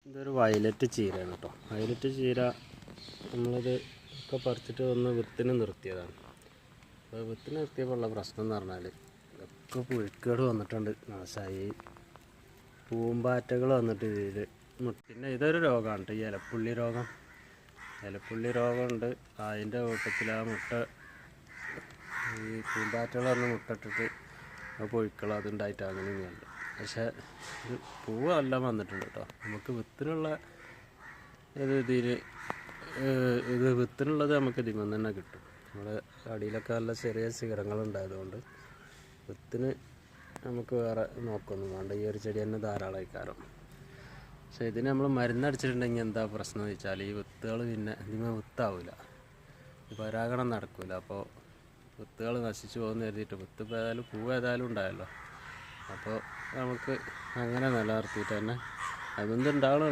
ഇതൊരു വയലറ്റ് ചീരയാണ് കേട്ടോ. വയലറ്റ് ചീര നമ്മളത് ഒക്കെ പറിച്ചിട്ട് ഒന്ന് വിത്തിന് നിർത്തിയതാണ്. അപ്പോൾ വിത്തിന് നിർത്തിയപ്പോൾ ഉള്ള പ്രശ്നം എന്ന് പറഞ്ഞാൽ ഒക്കെ പുഴുക്കേട് വന്നിട്ടുണ്ട്, നാശമായി. പൂമ്പാറ്റകൾ വന്നിട്ട് ഇതിൽ പിന്നെ ഇതൊരു രോഗമാണ് കേട്ടോ, ഈ ഇലപ്പുള്ളി രോഗം. ഇലപ്പുള്ളി രോഗമുണ്ട്. അതിൻ്റെ കൂട്ടത്തിൽ ആ മുട്ട ഈ പൂമ്പാറ്റകൾ വന്ന് മുട്ടിട്ടിട്ട് പുഴുക്കൾ അതുണ്ടായിട്ട് അങ്ങനെ ഇങ്ങനെയുണ്ട്. പക്ഷേ ഇത് പൂവ് എല്ലാം വന്നിട്ടുണ്ട് കേട്ടോ. നമുക്ക് വിത്തിനുള്ള ഇത് വിത്തിനുള്ളത് നമുക്ക് ഇതിൽ നിന്ന് തന്നെ കിട്ടും. നമ്മുടെ അടിയിലൊക്കെ നല്ല ചെറിയ ശിഖരങ്ങളുണ്ടായതുകൊണ്ട് വിത്തിന് നമുക്ക് വേറെ നോക്കൊന്നും വേണ്ട. ഈ ഒരു ചെടി തന്നെ ധാരാളമായി കാരണം. പക്ഷേ ഇതിന് നമ്മൾ മരുന്നടിച്ചിട്ടുണ്ടെങ്കിൽ എന്താ പ്രശ്നം എന്ന് വെച്ചാൽ ഈ വിത്തുകൾ പിന്നെ ഇതിന് വിത്താവില്ല, പരാഗണം നടക്കില്ല. അപ്പോൾ വിത്തുകൾ നശിച്ചു പോകുന്ന കരുതിയിട്ട് വിത്ത് ഏതായാലും പൂവ് ഏതായാലും ഉണ്ടായല്ലോ. അപ്പോൾ നമുക്ക് അങ്ങനെ നിലനിർത്തിയിട്ട് തന്നെ അതെന്തുണ്ടാവണം